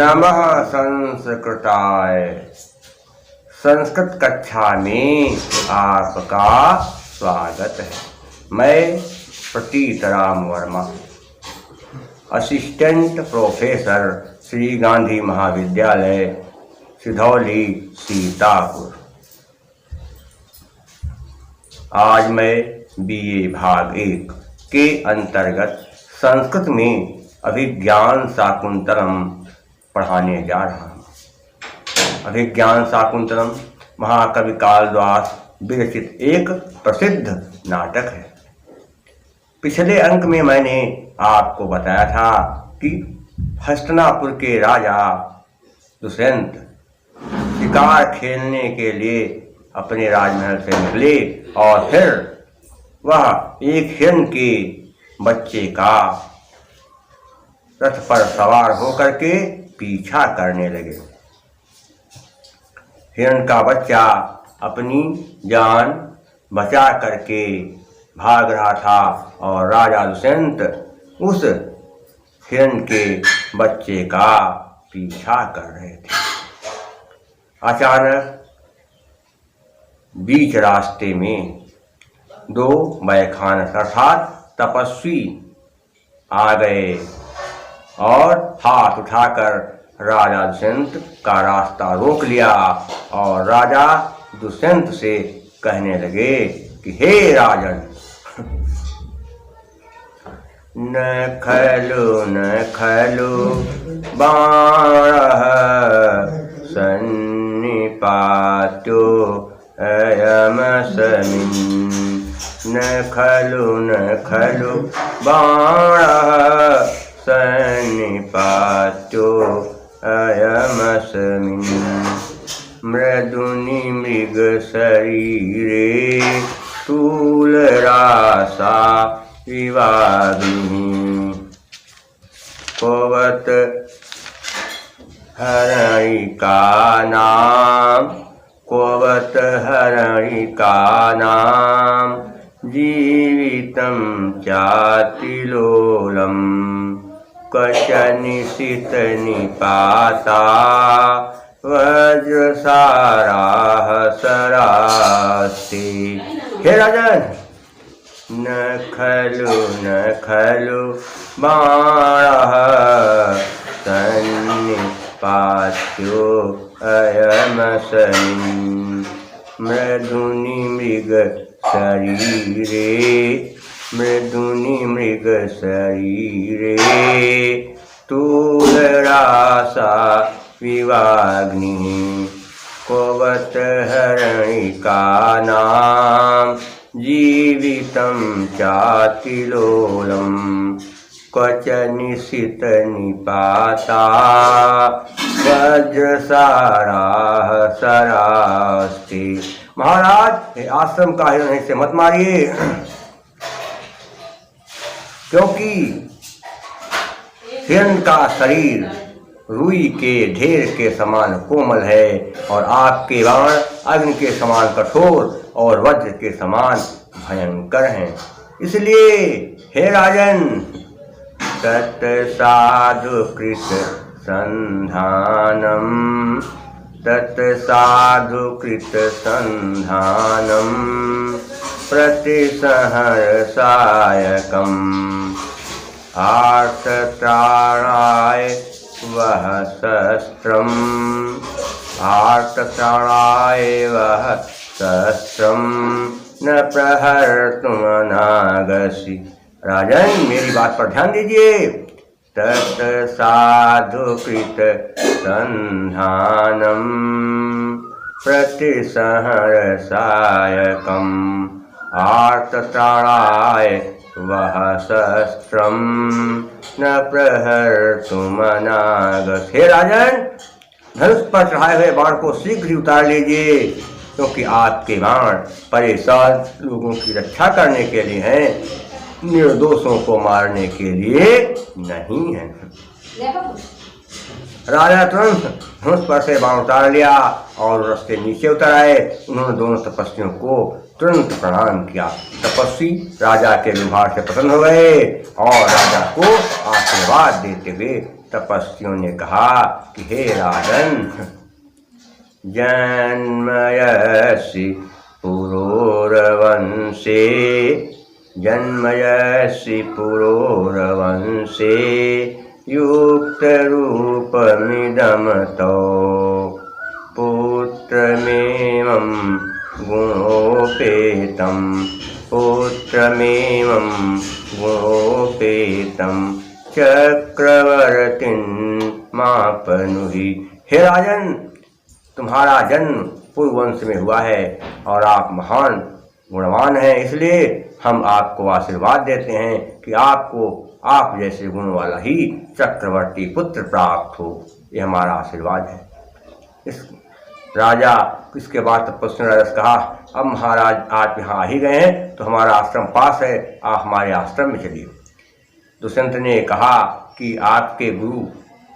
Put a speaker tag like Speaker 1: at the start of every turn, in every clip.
Speaker 1: नमः संस्कृताय। संस्कृत कक्षा में आपका स्वागत है। मैं प्रतीत राम वर्मा, असिस्टेंट प्रोफेसर श्री गांधी महाविद्यालय सिधौली सीतापुर। आज मैं बीए भाग 1 के अंतर्गत संस्कृत में अभिज्ञान शाकुंतलम पढ़ाने जा रहा हूँ। अभिज्ञान शाकुंतलम महाकवि कालिदास विरचित एक प्रसिद्ध नाटक है। पिछले अंक में मैंने आपको बताया था कि हस्तिनापुर के राजा दुष्यंत शिकार खेलने के लिए अपने राजमहल से निकले और फिर वह एक हिरण के बच्चे का रथ पर सवार होकर के पीछा करने लगे। हिरण का बच्चा अपनी जान बचा करके भाग रहा था और राजा दुष्यंत उस हिरण के बच्चे का पीछा कर रहे थे। अचानक बीच रास्ते में दो बैखानस अर्थात तपस्वी आ गए और हाथ उठाकर राजा दुष्यंत का रास्ता रोक लिया और राजा दुष्यंत से कहने लगे कि हे राजन, न खलु बाणः सन्निपातो अयमस्मिन्। न खलु बाणः सन्निपातो अयमस्मिन्। मृदुनि मृग शरीरे स्थूलरासा विवादिनी। कोवत हरणिका नाम जीवितं चातिलोलम। क्वचनिशित निपाता वज्रसाराः सरास्ते। हे राजन, न खलु बाणः सन्निपात्यो अयमस्मिन्। मृदुनि मृग शरीरे स्थूलरासा विवाग्निः। कोवत हरणिका नाम जीवितं चातिलोलम। क्वचनिशित निपाता वज्रसाराः सरास्ते। महाराज, आश्रम का हिरण से मत मारिए, क्योंकि हिरण का शरीर रुई के ढेर के समान कोमल है और आपके बाण अग्नि के समान कठोर और वज्र के समान भयंकर हैं। इसलिए हे राजन, तत्साधुकृत संधानम प्रतिसहर्षायकम्। आर्तत्राणाय वह शस्त्रम् न प्रहर्तुमनागसि। राजन, मेरी बात पर ध्यान दीजिए। तत्साधुकृत संधानम प्रतिसहर्षायकम्। आर्तत्राणाय वह शस्त्रम् न प्रहर्तुमनागसि। हे राजन, धनुष पर चढ़ाए हुए बाण को शीघ्र ही उतार लीजिए, क्योंकि आपके बाण परेशान लोगों की रक्षा करने के लिए हैं, निर्दोषों को मारने के लिए नहीं है। राजा तुरंत धनुष पर से बाण उतार लिया और रस्ते नीचे उतर आए। उन्होंने दोनों तपस्वियों को तुरंत प्रणाम किया। तपस्वी राजा के व्यवहार से प्रसन्न हो गए और राजा को आशीर्वाद देते हुए तपस्वियों ने कहा कि हे राजन, जन्मयसि पुरोरवंशे, जन्मयसि पुरोरवंशे, युक्तरूपमिदं तौ पुत्रमेवं गुणोपेतं, पुत्रमेवं गुणोपेतं चक्रवर्तिं मापनुहि। हे राजन, तुम्हारा जन्म पूर्ववंश में हुआ है और आप महान गुणवान हैं, इसलिए हम आपको आशीर्वाद देते हैं कि आपको आप जैसे गुण वाला ही चक्रवर्ती पुत्र प्राप्त हो। ये हमारा आशीर्वाद है। इस राजा इसके बाद तपस्वी राजा से कहा, अब महाराज आप यहाँ आ ही गए हैं तो हमारा आश्रम पास है, आप हमारे आश्रम में चलिए। दुष्यंत ने कहा कि आपके गुरु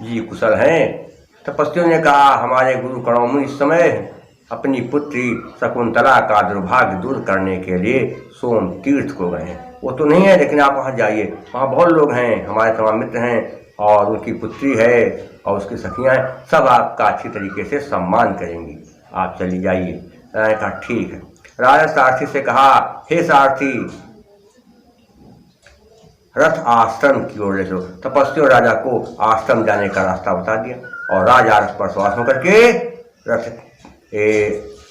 Speaker 1: जी कुशल हैं। तपस्वियों ने कहा, हमारे गुरु कणोमुनि इस समय अपनी पुत्री शकुंतला का दुर्भाग्य दूर करने के लिए सोम तीर्थ को गए हैं। वो तो नहीं है, लेकिन आप वहाँ जाइए, वहाँ बहुत लोग हैं, हमारे तमाम मित्र हैं और उनकी पुत्री है और उसकी सखियाँ हैं, सब आपका अच्छी तरीके से सम्मान करेंगी, आप चली जाइए। राजा ने कहा ठीक है। राजा सारथी से कहा, हे सारथी, रथ आश्रम की ओर ले चलो। तपस्वियों राजा को आश्रम जाने का रास्ता बता दिया और राजा रथ पर सवार होकर के रथ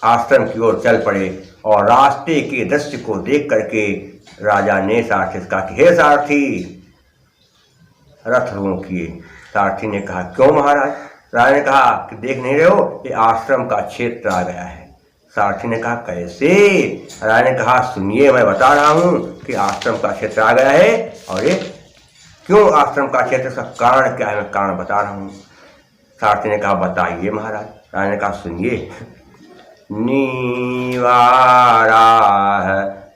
Speaker 1: आश्रम की ओर चल पड़े और रास्ते के दृश्य को देख करके राजा ने सारथी से कहा कि हे सारथी, रथ रोकिए। सारथी ने कहा, क्यों महाराज? राजा ने कहा कि देख नहीं रहे हो, ये आश्रम का क्षेत्र आ गया है। सारथी ने कहा, कैसे? राजा ने कहा, सुनिए, मैं बता रहा हूँ कि आश्रम का क्षेत्र आ गया है और ये क्यों आश्रम का क्षेत्र, इसका कारण क्या है, मैं कारण बता रहा हूँ। सारथी ने कहा, बताइए महाराज। राजा ने कहा, सुनिए। नीवाराह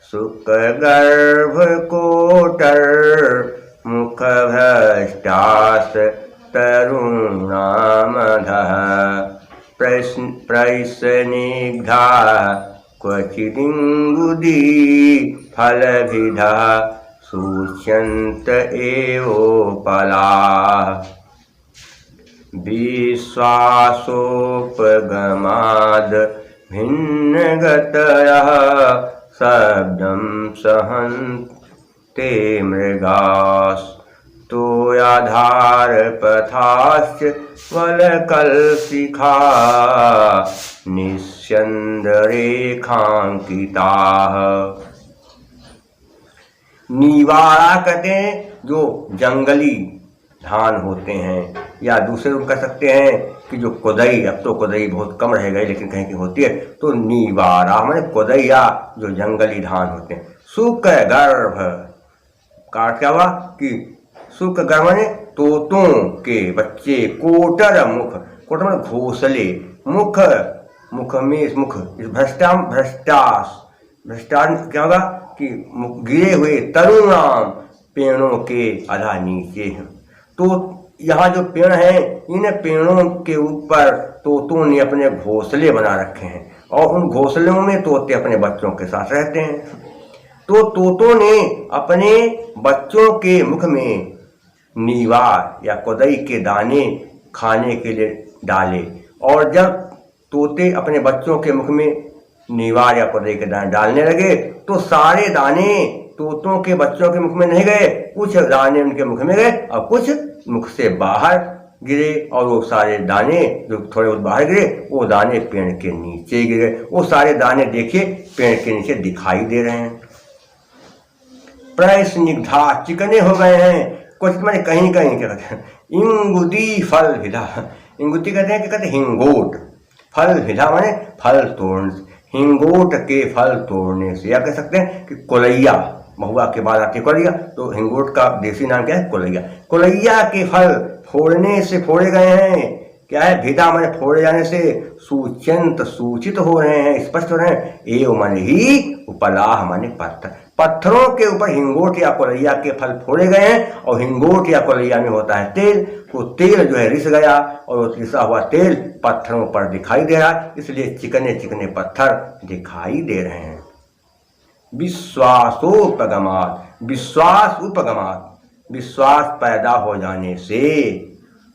Speaker 1: सुखगर्भ कोटर, मुख भ्रष्टास तरुणामधः, प्रैसनिग्धा क्वचिदिङ्गुदी फलभिधा, सूच्यन्त एवोपलाः। विश्वासोपगमाद् भिन्नगतयः, शब्दं सहन्ते मृगास्, तोयाधारपथाश्च वलकलशिखा, निस्यन्दरेखाङ्किताः। नीवारा कहते हैं जो जंगली धान होते हैं, या दूसरे रूप कह सकते हैं कि जो कोदई, अब तो कोदई बहुत कम रह गई लेकिन कहीं की होती है, तो नीवारा माने कोदैया जो जंगली धान होते हैं। सुख गर्भ का क्या हुआ कि सुख गर्भ माने तोतों के बच्चे, कोटर मुख, कोटर माने घोंसले, मुख, मुख में मुख, भ्रष्टास क्या होगा कि गिरे हुए तरुणाम, पेड़ों के आधा नीचे हैं। तो यहाँ जो पेड़ हैं, इन पेड़ों के ऊपर तोतों ने अपने घोंसले बना रखे हैं और उन घोंसलों में तोते अपने बच्चों के साथ रहते हैं। तो तोतों ने अपने बच्चों के मुख में नीवार या कोदई के दाने खाने के लिए डाले, और जब तोते अपने बच्चों के मुख में नीवार या कोदई के दाने डालने लगे तो सारे दाने तोतों के बच्चों के मुख में नहीं गए, कुछ दाने उनके मुख में गए और कुछ मुख से बाहर गिरे, और वो सारे दाने जो थोड़े बहुत बाहर गिरे वो दाने पेड़ के नीचे गिरे। वो सारे दाने देखिए पेड़ के नीचे दिखाई दे रहे हैं। प्रस्निग्धा, चिकने हो गए हैं, कुछ मैंने कहीं कहीं क्या कहते हैं, इंगुदी फल विधा, इंगुदी कहते हैं कि कहते हिंगोट, फल विधा माने फल तोड़ने, हिंगोट के फल तोड़ने से, या कह सकते हैं कि कोलैया, महुआ के बाद आती है कोलैया, तो हिंगोट का देसी नाम क्या है, कोलैया। कोलैया के फल फोड़ने से फोड़े गए हैं, क्या है, भिदा माने फोड़े जाने से, सूच्यंत सूचित हो रहे हैं, स्पष्ट हो रहे हैं, एव माने ही, उपलाह माने पत्थर, पत्थरों के ऊपर हिंगोट या कोलैया के फल फोड़े गए हैं, और हिंगोट या कोलैया में होता है तेल, तो तेल जो है रिस गया और वो रिसा हुआ तेल पत्थरों पर दिखाई दे रहा है, इसलिए चिकने चिकने पत्थर दिखाई दे रहे हैं। विश्वासोपगमात, विश्वास उपगमात, विश्वास पैदा हो जाने से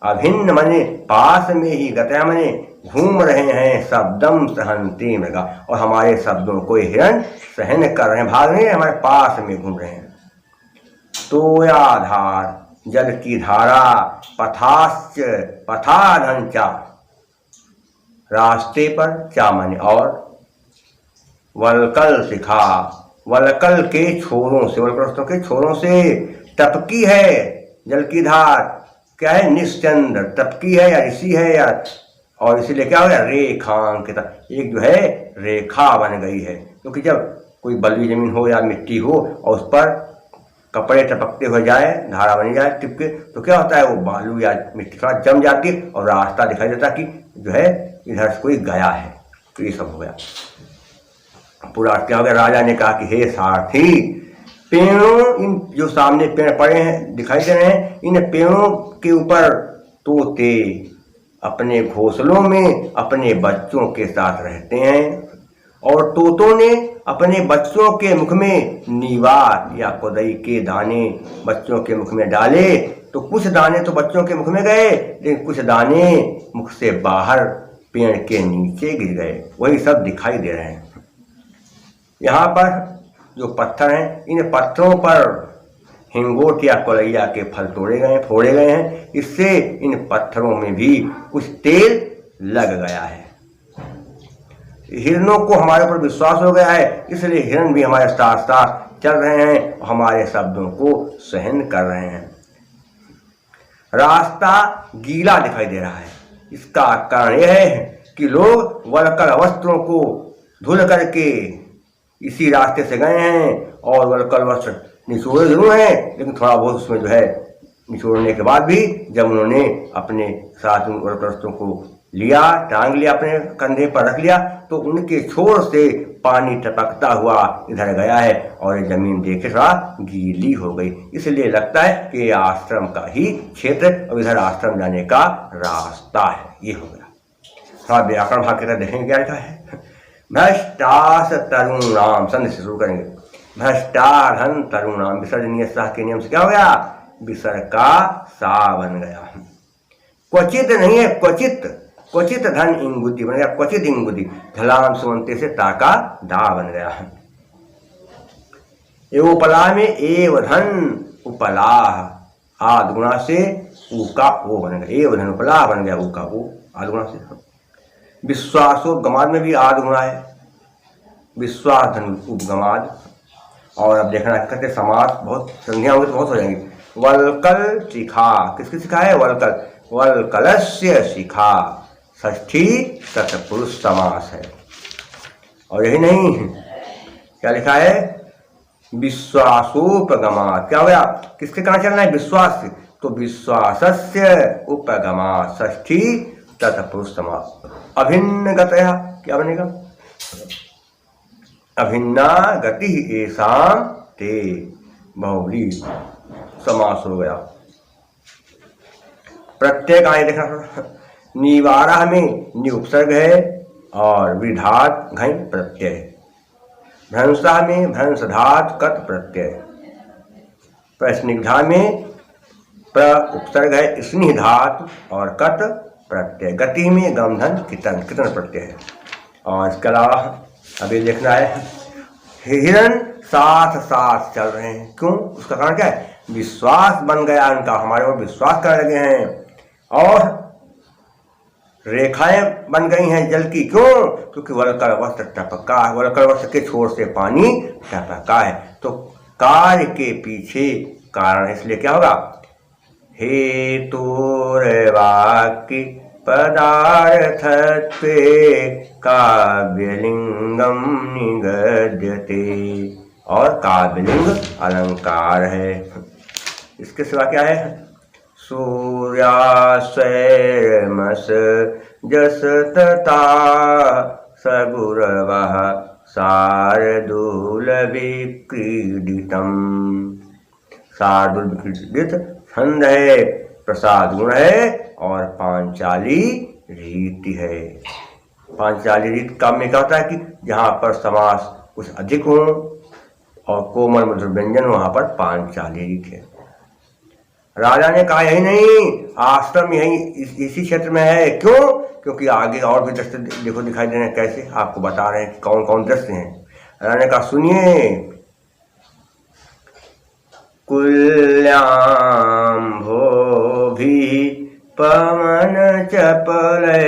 Speaker 1: अभिन्न मने पास में ही गतया मने घूम रहे हैं शब्दम सहनते मृगा, और हमारे शब्दों को हिरण सहन कर रहे हैं, भाग नहीं रहे, हमारे पास में घूम रहे हैं। तोयाधार जल की धारा, पथाश्च पथाधंचा रास्ते पर, चा मने और, वलकल शिखा वलकल के छोरों से, वलकल के छोरों से टपकी है जल की धार, क्या है, निश्चंद्र टपकी है या ऋषि है या, और इसीलिए क्या हो गया, रेखांकित, एक जो है रेखा बन गई है। क्योंकि जब कोई बलुई जमीन हो या मिट्टी हो और उस पर कपड़े टपकते हो जाए, धारा बनी जाए टिपके, तो क्या होता है, वो बालू या मिट्टी थोड़ा जम जाती है और रास्ता दिखाई देता कि जो है इधर से कोई गया है। तो ये सब हो गया। पूरा क्या हो गया, राजा ने कहा कि हे सारथी, पेड़ों, इन जो सामने पेड़ पड़े हैं दिखाई दे रहे हैं, इन पेड़ों के ऊपर तोते अपने घोंसलों में अपने बच्चों के साथ रहते हैं, और तोतों ने अपने बच्चों के मुख में नीवार या कोदई के दाने बच्चों के मुख में डाले, तो कुछ दाने तो बच्चों के मुख में गए, लेकिन कुछ दाने मुख से बाहर पेड़ के नीचे गिर गए। वही सब दिखाई दे रहे हैं। यहाँ पर जो पत्थर हैं, इन पत्थरों पर हिंगोट या कोलैया के फल फोड़े गए हैं। इससे इन पत्थरों में भी कुछ तेल लग गया है। हिरणों को हमारे ऊपर विश्वास हो गया है, इसलिए हिरण भी हमारे साथ साथ चल रहे हैं, हमारे शब्दों को सहन कर रहे हैं। रास्ता गीला दिखाई दे रहा है। इसका कारण यह है कि लोग वलकल वस्त्रों को धुल करके इसी रास्ते से गए हैं, और वलकल वस्त्र निचोड़े जरूर हैं, लेकिन थोड़ा बहुत उसमें जो है निचोड़ने के बाद भी जब उन्होंने अपने साथ उन वलकल वस्त्रों को लिया, टांग लिया, अपने कंधे पर रख लिया, तो उनके छोर से पानी टपकता हुआ इधर गया है, और ये जमीन देखे थोड़ा गीली हो गई। इसलिए लगता है कि आश्रम का ही क्षेत्र और इधर आश्रम जाने का रास्ता है। ये हो गया। थोड़ा व्याकरण भाग के तरह देखेंगे क्या लिखा है। भ्रष्टास तरुणाम, संधि से शुरू करेंगे। भ्रष्टाधन तरुणाम, विसर्जनीय सह के नियम से क्या हो गया, विसर्ग का सा बन गया। क्वचित नहीं है, क्वचित, क्वचित धन इंगुति बन गया, क्वचित इंगुति, ढलान सुमंते से ताका दा बन गया। उपला में एव धन उपलाह, आद गुणा से ऊ का ओ बन गया, एव धन उपलाह बन गया, ऊ का ओ आद गुणा से। विश्वासोपगमाद में भी आद गुणा है, विश्वास धन उपगमाद। और अब देखना कहते समास बहुत संज्ञा होगी तो बहुत हो जाएंगी। वलकल शिखा, किसकी शिखा है, वलकल, वलकलस्य शिखा, षष्ठी तत्पुरुष समास है। और यही नहीं, क्या लिखा है, विश्वासोपगमात्, क्या हो गया, किसके कारण चलना है, विश्वास से, तो विश्वासस्य उपगमात्, षष्ठी तत्पुरुष समास। अभिन्न गतया, क्या बनेगा, अभिन्ना गति एसाम ते, बहुब्री समास हो गया। प्रत्येक आए देखना, निवारा में नि उपसर्ग है और विधात घई प्रत्यय, भ्रंसा में भ्रंसधात कत प्रत्यय, प्रस्निग्धा में प्र उपसर्ग है स्निह धात और कत प्रत्यय, गति में गमधन कितन कितन प्रत्यय है। और इसके अलावा अभी देखना है, हिरण साथ साथ चल रहे हैं, क्यों, उसका कारण क्या है, विश्वास बन गया उनका, हमारे ऊपर विश्वास करने लगे हैं, और रेखाएं बन गई हैं जल की, क्यों, क्योंकि वलकल वस्त्र टपका है, वलकल वस्त्र के छोर से पानी टपका है, तो कार्य के पीछे कारण, इसलिए क्या होगा, हेतुर्वाक्य पदार्थत्वे काव्यलिंगम निगद्यते, और काव्यलिंग अलंकार है। इसके सिवा क्या है, सूर्याश्रमस जस तथा सगुरवः शार्दूल विक्रीडितम, शार्दूल विक्रीडित छंद है, प्रसाद गुण है, और पांचाली रीति है। पांचाली रीति का में क्या होता है कि जहाँ पर समास कुछ अधिक हो और कोमल मधुर व्यंजन, वहाँ पर पांचाली रीति है। राजा ने कहा यही नहीं, आश्रम यही इसी क्षेत्र में है। क्यों? क्योंकि आगे और भी दृश्य देखो दिखाई दे रहे हैं। कैसे? आपको बता रहे हैं कि कौन कौन दृश्य हैं। राजा ने कहा सुनिए, कुल्याम्भो भी पवन चपले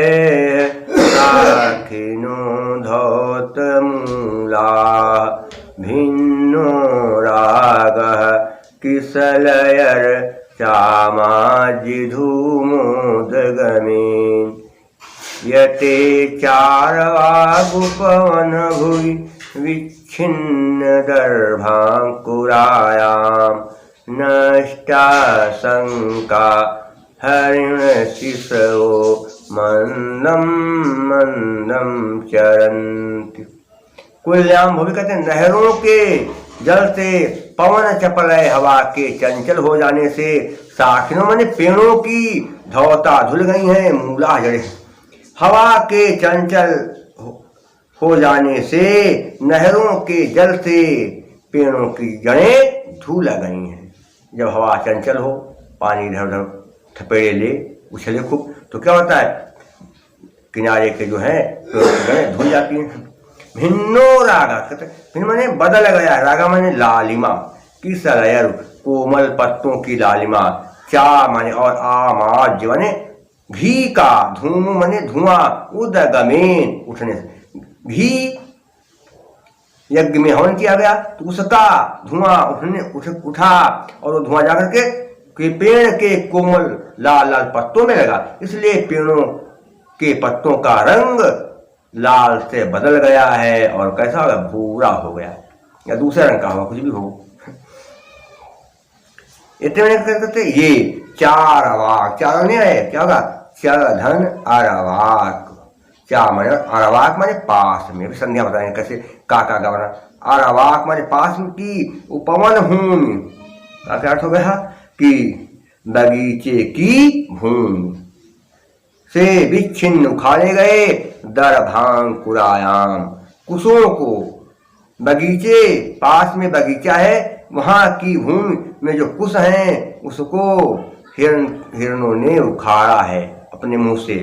Speaker 1: साखिनो धौत मूला भिन्नो राग किसलयर चामाजि धूमोदगमेन यते चारवागुपवन भुवि विच्छिन्न दर्भांकुरायाम नष्टा शंका हरिण शिशो मंदम मंदम चरन्ति। कुल्याम भूमि कहते हैं नहरों के जल से, पवन चपल है हवा के चंचल हो जाने से, साखिनों माने पेड़ों की धौता धुल गई हैं, मूला जड़े हवा के चंचल हो जाने से, नहरों के जल से पेड़ों की जड़ें धुल गई हैं। जब हवा चंचल हो, पानी इधर उधर थपेड़े ले उछले खूब, तो क्या होता है, किनारे के जो है जड़ें धुल जाती हैं। भिन्नो रागा कहते भिन्न माने बदल गया, रागा माने लालिमा, किस लयर कोमल पत्तों की लालिमा, चा माने और आमाज माने घी का, धूम माने धुआं, उदगमेन उठने से, घी यज्ञ में हवन किया गया तो उसका धुआं उठा और वो धुआं जाकर के पेड़ के कोमल लाल लाल पत्तों में लगा, इसलिए पेड़ों के पत्तों का रंग लाल से बदल गया है और कैसा होगा, भूरा हो गया या दूसरे रंग का होगा, कुछ भी हो। इतने करते ये चार अवाक, चार नहीं है क्या होगा, चर धन अरवाक, चा माने अरवाक माने पास में, भी संध्या बताएंगे कैसे काका का बना, अरवाक माने पास में की, उपवन भूमि का क्या अर्थ हो गया कि बगीचे की भूमि से विच्छिन्न उखाड़े गए, दर्भांकुरायाम कुशों को, बगीचे पास में बगीचा है, वहां की भूमि में जो कुश हैं उसको हिरणों ने उखाड़ा है अपने मुंह से।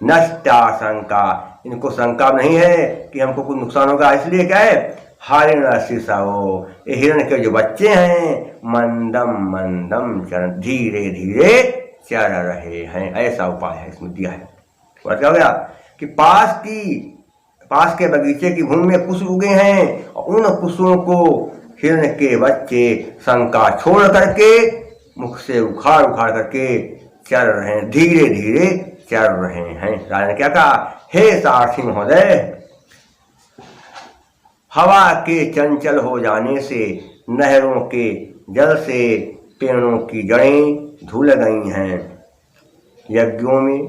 Speaker 1: नष्टा शंका, इनको शंका नहीं है कि हमको कुछ नुकसान होगा, इसलिए क्या है, हरिण शिशो, ये हिरण के जो बच्चे हैं, मंदम मंदम चरण, धीरे धीरे चर रहे हैं, ऐसा उपाय है इसमें दिया है। और क्या हो गया कि पास के बगीचे की भूमि में कुश उगे हैं और उन कुशों को हिरण के बच्चे शंका छोड़ करके मुख से उखाड़ उखाड़ करके चर रहे हैं, धीरे धीरे चर रहे हैं। राजा ने क्या कहा, हे सारथी महोदय, हवा के चंचल हो जाने से, नहरों के जल से पेड़ों की जड़ें धुल गई हैं, यज्ञों में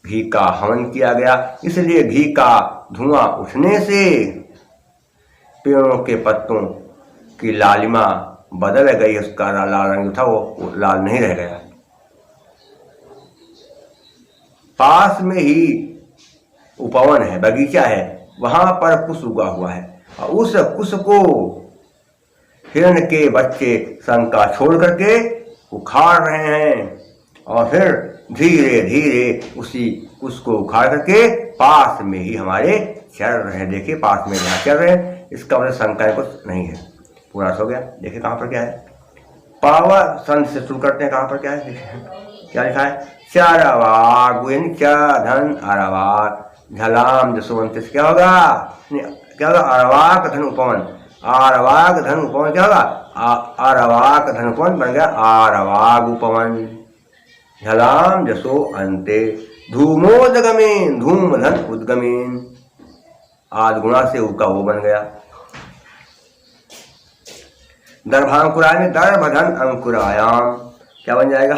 Speaker 1: घी का हवन किया गया, इसलिए घी का धुआं उठने से पेड़ों के पत्तों की लालिमा बदल गई, उसका लाल रंग था वो लाल नहीं रह गया। पास में ही उपवन है, बगीचा है, वहां पर कुश उगा हुआ है और उस कुश को हिरण के बच्चे शंका छोड़ करके उखाड़ रहे हैं और फिर धीरे धीरे उसी कुश को उखाड़ करके पास में ही हमारे चल रहे हैं। देखिए पास में जहाँ चल रहे हैं, इसका मतलब शंका कुछ नहीं है, पूरा हो गया। देखिए कहाँ पर क्या है, पावर सन से शुरू करते हैं, कहाँ पर क्या है, देखिए क्या लिखा है, चरवाक धन अरवाक झलाम जसवंत, क्या होगा, क्या होगा, अरवाक धन उपवन, आरवाक धन उपवन क्या होगा, आरवाक धन उपवन बन गया आरवाक उपवन, झलाम जसो अंते धूमोदगमेन, धूम धन उद्गमेन, आद गुणा से उसका वो बन गया। दर्भांकुराय में दर्भधन अंकुरायाम क्या बन जाएगा,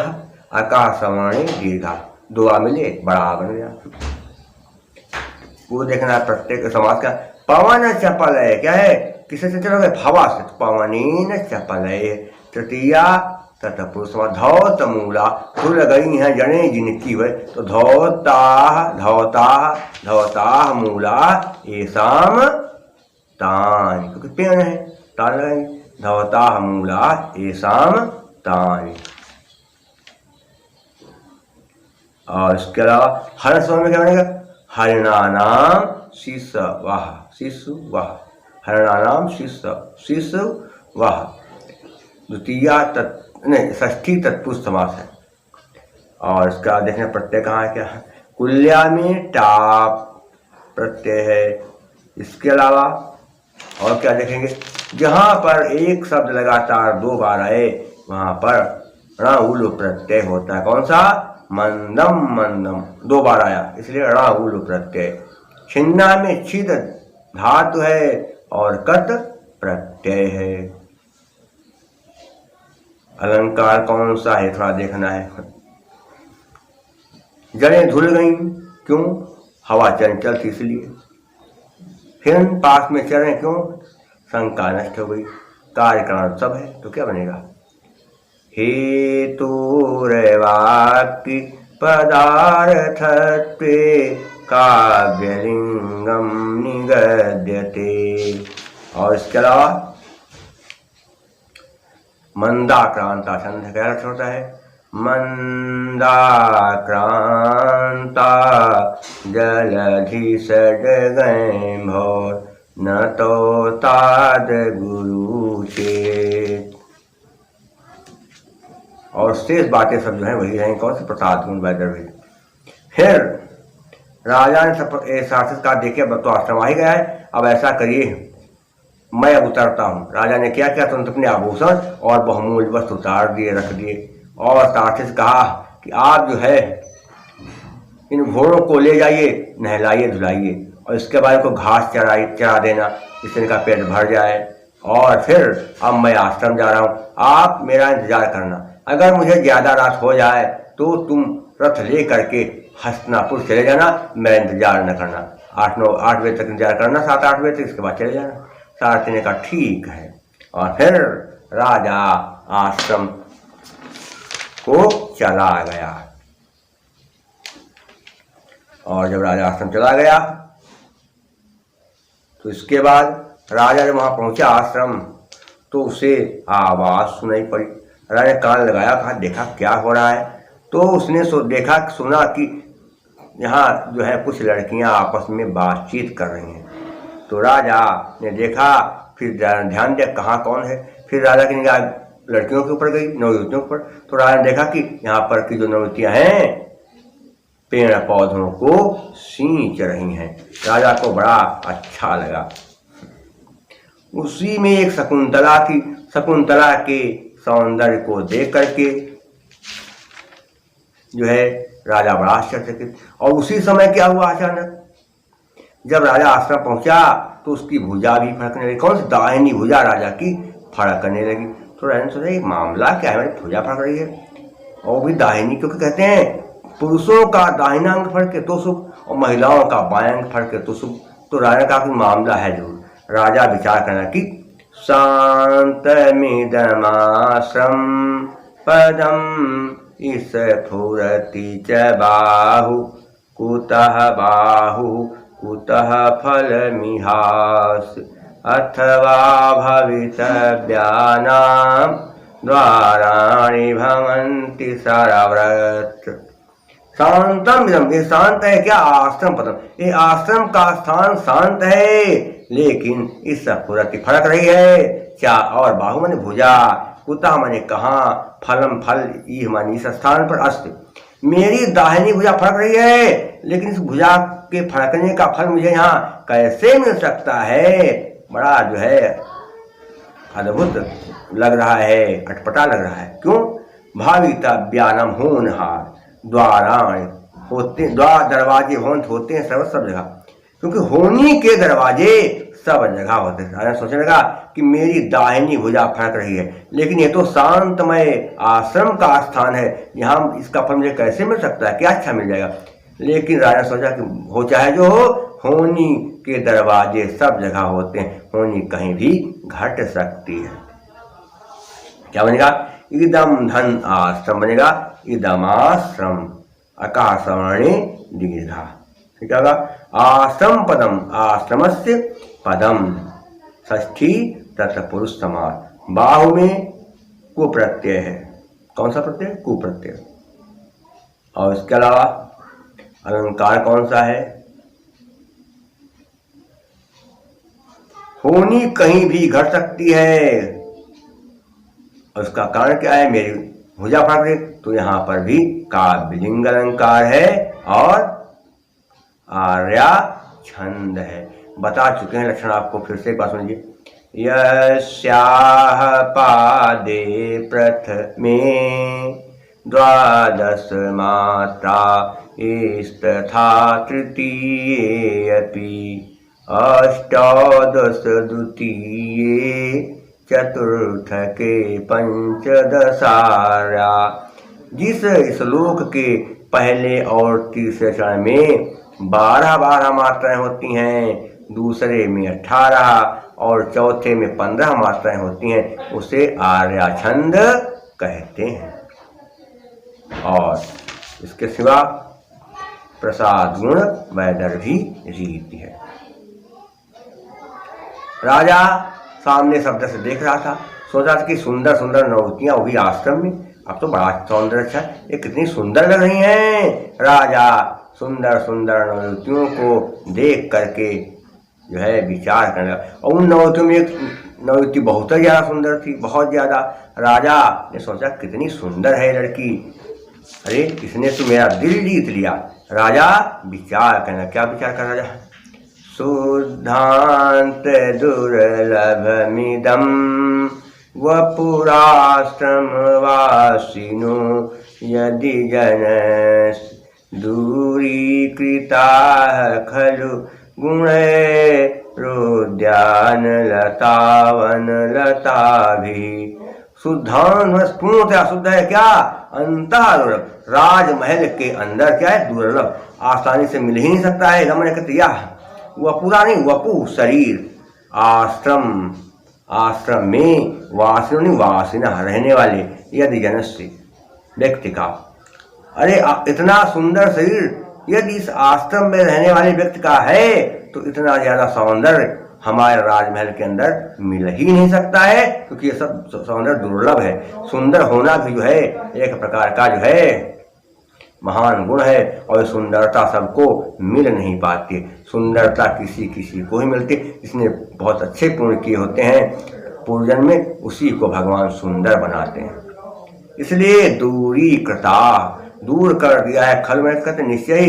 Speaker 1: आकाशवाणी दीर्घा, दुआ मिले बड़ा बन गया। वो देखना प्रत्येक समाज का। पवन चपल है, क्या है, किसे से चलोगे, हवा से, पवनीन चपल है। तृतीया तत्पुरुष धौत मूला, धुल गई हैं जड़ें जिनकी हुए, तो धौता धौता धौता मूला ऐसाम तान, क्योंकि पेड़ है तान लगाएंगे, धौता मूला ऐसाम तान। और इसके अलावा हर स्वर में क्या बनेगा? हरिणानाम शिशवः, शिशुवः, हरिणानाम शिशुवः। द्वितीया नहीं, षष्ठी तत्पुरुष समास है। और इसका देखने प्रत्यय कहाँ है, क्या है? कुल्या में टाप प्रत्यय है। इसके अलावा और क्या देखेंगे? जहाँ पर एक शब्द लगातार 2 बार आए वहां पर ण उल प्रत्यय होता है। कौन सा? मंदम, मंदम 2 बार आया इसलिए ण उल प्रत्यय। छिन्ना में छिद धातु है और कत प्रत्यय है। अलंकार कौन सा है थोड़ा देखना है। जड़ें धुल गई, क्यों? हवा चंचल थी इसलिए। फिर पास में चल रहे, क्यों? शंका नष्ट हो गई। कार्यकारण सब है तो क्या बनेगा? हेतुर्वाक्य पदार्थत्वे काव्यलिंगम निगद्यते। और इसके अलावा मंदाक्रांता छंद क्या अर्थ होता है? मंदाक्रांता जलधि सडगैं भोर न तो ताद गुरु चेत। और शेष बातें सब जो है वही रहेंगे। कौन से? प्रसाद गुण वैदर्भी। फिर राजा ने सार्थक का देखे, अब तो आश्रम आ ही गया है, अब ऐसा करिए मैं अब उतरता हूँ। राजा ने क्या किया? तुरंत अपने आभूषण और बहुमूल्य वस्त्र उतार दिए, रख दिए। और सारथी से कहा कि आप जो है इन घोड़ों को ले जाइए, नहलाइए धुलाइए और इसके बाद को घास चरा देना, इससे इनका पेट भर जाए। और फिर अब मैं आश्रम जा रहा हूँ, आप मेरा इंतजार करना। अगर मुझे ज्यादा रात हो जाए तो तुम रथ ले करके हस्तिनापुर चले जाना, मैं इंतजार न करना। 8 बजे तक इंतजार करना, 7-8 बजे तक, इसके बाद चले जाना। सारथी ने कहा ठीक है। और फिर राजा आश्रम को चला गया। और जब राजा आश्रम चला गया तो इसके बाद राजा जब वहां पहुंचा आश्रम तो उसे आवाज सुनाई पड़ी। राजा ने कान लगाया, कहा देखा क्या हो रहा है। तो उसने सुना कि यहाँ जो है कुछ लड़कियां आपस में बातचीत कर रही हैं। तो राजा ने देखा, फिर ध्यान दिया कहाँ कौन है। फिर राजा की निगाह लड़कियों के ऊपर गई, नवयुवतियों के ऊपर। तो राजा ने देखा कि यहाँ पर की जो नवयुवतियां हैं पेड़ पौधों को सींच रही हैं। राजा को बड़ा अच्छा लगा। उसी में एक शकुंतला थी। शकुंतला के सौंदर्य को देख करके जो है राजा बड़ा आश्चर्यचकित। और उसी समय क्या हुआ, अचानक जब राजा आश्रम पहुंचा तो उसकी भुजा भी फड़कने लगी। कौन सी? दाहिनी भुजा राजा की फड़कने लगी। तो राजा ने सोचा ये मामला क्या है, मेरी भुजा फड़क रही है, और भी दाहिनी, क्योंकि कहते हैं पुरुषों का दाहिना अंग फड़के तो शुभ और महिलाओं का बायां अंग फड़के तो शुभ। तो राजा का कोई मामला है जरूर। राजा विचार करना कि शांतमिदमाश्रम पदम इस फुरति च बाहु कुतः बाहु कुतः फलमिहास अथवा भवितव्यानां द्वाराणि भवन्ति सरव्रत। शांतम इदम, ये शांत है क्या? आश्रम पदम, ये आश्रम का स्थान शांत है, लेकिन इस फुरति फड़क रही है। क्या? और बाहु माने भुजा, कुतः माने कहाँ, फलम फल, ई माने इस स्थान पर, अस्त मेरी दाहिनी भुजा फड़क रही है, लेकिन इस भुजा के फड़कने का फल मुझे यहाँ कैसे मिल सकता है? बड़ा जो है अद्भुत लग रहा है, अटपटा लग रहा है। क्यों? भावितव्यानम, होनहार, द्वाराण होते, द्वार दरवाजे होते हैं सब जगह, क्योंकि होनी के दरवाजे सब जगह होते हैं। राजा सोचने लगा कि मेरी दाहिनी भुजा फड़क रही है, लेकिन ये तो शांतमय आश्रम का स्थान है, यहाँ इसका फल मुझे कैसे मिल सकता है? क्या अच्छा मिल जाएगा? लेकिन राजा सोचा कि हो चाहे जो हो, होनी के दरवाजे सब जगह होते हैं, होनी कहीं भी घट सकती है। क्या बनेगा? इदम धन आश्रम बनेगा, इदमाश्रम, अकाशवाणी दीर्घा। ठीक है, आश्रम पदम, आश्रमस्य पदम, षष्ठी तत्पुरुष समास। बाहु में कुप्रत्यय है। कौन सा प्रत्यय? कुप्रत्यय। और इसके अलावा अलंकार कौन सा है? होनी कहीं भी घट सकती है, और उसका कारण क्या है? मेरी भुजा फट गई, तो यहाँ पर भी काव्यलिंग अलंकार है और आर्या छंद है। बता चुके हैं लक्षण आपको, फिर से एक बार सुनिए। यस्याह पादे प्रथमे द्वादश मात्रा इस्तथा तृतीये अपि अष्टादश द्वितीये चतुर्थ के पंचदशार्या। जिस श्लोक के पहले और तीसरे चरण में 12 मात्राएं होती हैं, दूसरे में 18 और चौथे में 15 मात्राएं होती हैं, उसे आर्या छंद कहते हैं। और इसके सिवा प्रसाद गुण वैदर्भी रीति है। राजा सामने शब्द से देख रहा था, सोचा था कि सुंदर सुंदर नौवतियां, वो भी आश्रम में। अब तो बड़ा सौंदर्य अच्छा है, ये कितनी सुंदर लग रही हैं। राजा सुंदर सुंदर नौवतियों को देख करके जो है विचार करने लगा, और उन नौवतियों में एक नौवती बहुत ही ज्यादा सुंदर थी, बहुत ज्यादा। राजा ने सोचा कितनी सुंदर है लड़की, अरे इसने तो मेरा दिल जीत लिया। राजा विचार करना, क्या विचार कर राजा? शुद्धांत दुर्लभमिदं वपुराश्रम वासिनो यदि जन दूरीकृता खलु गुणैरुद्यान लतावन लताभिः। शुद्धांत पूर्णतया शुद्ध है क्या? अंतः दुर्लभ, राजमहल के अंदर क्या है? दुर्लभ, आसानी से मिल ही नहीं सकता है। रमण कहते वपुरा नहीं, वपु शरीर। आश्रम, आश्रम में वासिनो वासिना रहने वाले, यदि जनस्य व्यक्ति का, अरे इतना सुंदर शरीर यदि इस आश्रम में रहने वाले व्यक्ति का है, तो इतना ज्यादा सौंदर्य हमारे राजमहल के अंदर मिल ही नहीं सकता है, क्योंकि ये सब सौंदर्य दुर्लभ है। सुंदर होना भी जो है एक प्रकार का जो है महान गुण है, और सुंदरता सबको मिल नहीं पाती। सुंदरता किसी किसी को ही मिलती, जिसने बहुत अच्छे पुण्य किए होते हैं पूर्वजन्म में, उसी को भगवान सुंदर बनाते हैं। इसलिए दूरी कृता, दूर कर दिया है। खल में कहते निश्चय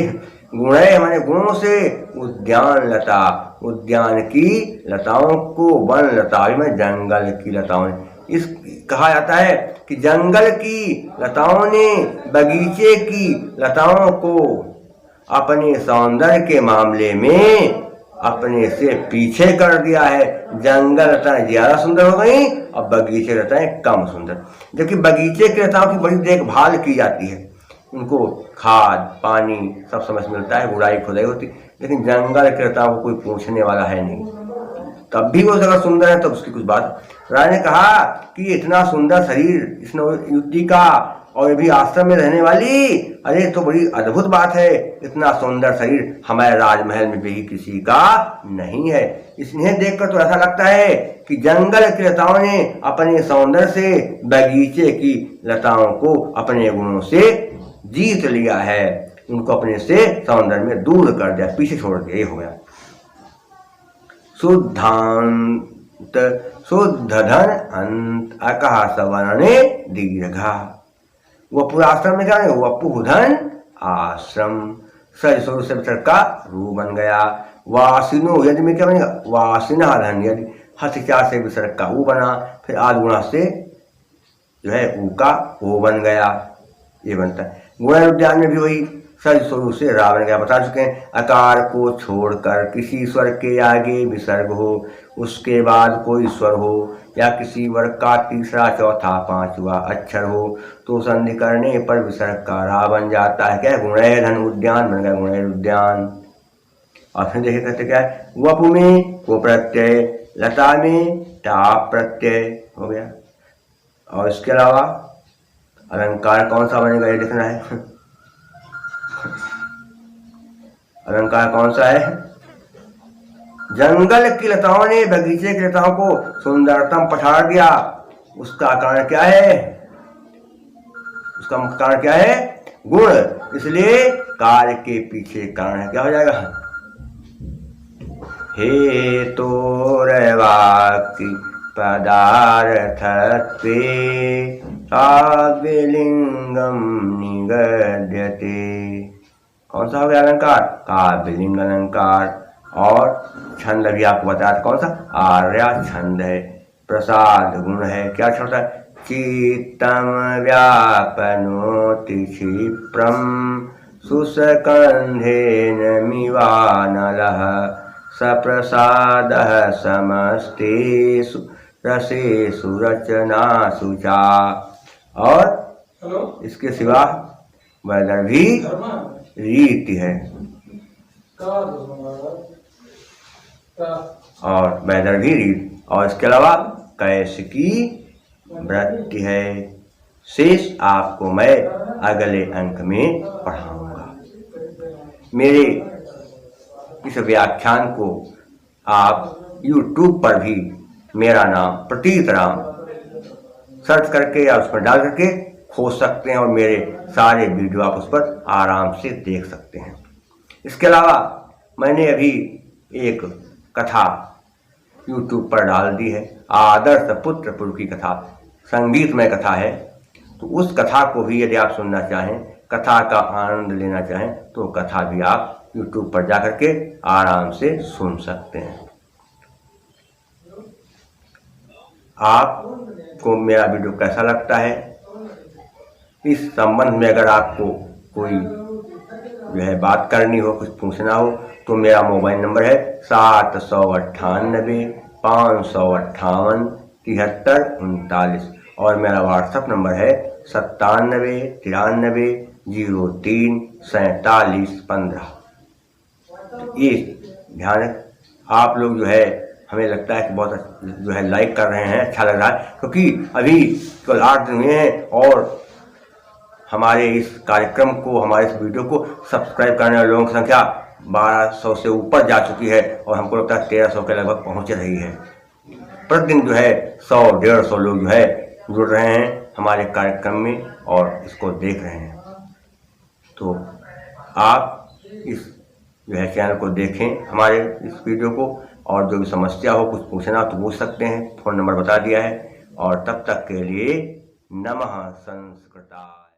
Speaker 1: गुणे माने गुणों से, उद्यान लता, उद्यान की लताओं को, वन लता में जंगल की लताओं, इस कहा जाता है कि जंगल की लताओं ने बगीचे की लताओं को अपने सौंदर्य के मामले में अपने से पीछे कर दिया है। जंगल लताएं ज्यादा सुंदर हो गई और बगीचे लताएं कम सुंदर। जबकि बगीचे की लताओं की बड़ी देखभाल की जाती है, उनको खाद पानी सब समय से मिलता है, गुड़ाई खुदाई होती, लेकिन जंगल की लताओं को कोई पूछने वाला है नहीं। तब भी वो जगह सुंदर है, तो उसकी कुछ बात। राजा ने कहा कि इतना सुंदर शरीर इस युवती का, और भी आश्रम में रहने वाली, अरे तो बड़ी अद्भुत बात है। इतना सुंदर शरीर हमारे राजमहल में भी किसी का नहीं है। इसलिए देखकर तो ऐसा लगता है कि जंगल की लताओं ने अपने सौंदर्य से बगीचे की लताओं को अपने गुणों से जीत लिया है, उनको अपने से सौंदर्य में दूर कर दिया, पीछे छोड़ दिया। ये हो गया शुद्धांत, शुद्ध धन अंत अकहा सवर्णे दीर्घा। वह आश्रम में क्या है? वपु धन आश्रम, सज स्वरूप से विसर्ग का रूप बन गया। वासिनो यदि में क्या बनेगा? वासिना धन, यदि हथिचार से विसर्ग का ऊ बना, फिर आदि गुणा से जो है ऊ का ओ बन गया, ये बनता है। गुण उद्यान में भी वही सज स्वरूप से रा बन गया। बता चुके हैं अकार को छोड़कर किसी स्वर के आगे विसर्ग हो, उसके बाद कोई स्वर हो, या किसी वर्ग का तीसरा चौथा पांचवा अक्षर हो, तो संधि करने पर विसर्ग का रा बन जाता है। क्या है? गुणय धन उद्यान बन गया, गुणय उद्यान। और फिर देखिए कहते क्या है? वपु में को प्रत्यय, लता में टा प्रत्यय हो गया। और इसके अलावा अलंकार कौन सा बनेगा ये देखना है। अलंकार कौन सा है? जंगल की लताओं ने बगीचे की लताओं को सुंदरतम पठार दिया। उसका कारण क्या है? उसका मुख्य कारण क्या है? गुण, इसलिए कार्य के पीछे कारण है। क्या हो जाएगा? हे तो वाक्य पदार्थत्वे काव्यलिंगम निगद्यते। कौन सा हो गया अलंकार? काव्यलिंग अलंकार। और छंद भी आपको बताया था, कौन सा? आर्या छंद है। प्रसाद गुण है। क्या छोटा है? चित्तम व्यापनोति क्षिप्रम सुसकंधेन मिवानलः सप्रसादः समस्तेषु रसेषु रचनासु चा। और इसके सिवा वैदर्भी रीति है, और वैदर्भी रीति, और इसके अलावा कैसिकी वृत्ति है। शेष आपको मैं अगले अंक में पढ़ाऊंगा। मेरे इस व्याख्यान को आप YouTube पर भी मेरा नाम प्रतीत राम सर्च करके या उस पर डाल करके खोज सकते हैं, और मेरे सारे वीडियो आप उस पर आराम से देख सकते हैं। इसके अलावा मैंने अभी एक कथा YouTube पर डाल दी है, आदर्श पुत्र पुर की कथा, संगीतमय कथा है। तो उस कथा को भी यदि आप सुनना चाहें, कथा का आनंद लेना चाहें, तो कथा भी आप YouTube पर जाकर के आराम से सुन सकते हैं। आपको मेरा वीडियो कैसा लगता है, इस संबंध में अगर आपको कोई जो है बात करनी हो, कुछ पूछना हो, तो मेरा मोबाइल नंबर है 798 558 7339, और मेरा व्हाट्सएप नंबर है 97 93 03 47 15। ये ध्यान है। आप लोग जो है, हमें लगता है कि बहुत जो है लाइक कर रहे हैं, अच्छा लग रहा है, क्योंकि अभी केवल 8 दिन हुए हैं और हमारे इस कार्यक्रम को, हमारे इस वीडियो को सब्सक्राइब करने वाले लोगों की संख्या 1200 से ऊपर जा चुकी है, और हमको लगता है 1300 के लगभग पहुंच रही है। प्रतिदिन जो है 100-150 लोग जो है जुड़ रहे हैं हमारे कार्यक्रम में और इसको देख रहे हैं। तो आप इस जो है चैनल को देखें, हमारे इस वीडियो को, और जो भी समस्या हो, कुछ पूछना तो पूछ सकते हैं, फ़ोन नंबर बता दिया है। और तब तक के लिए नमः संस्कृताय।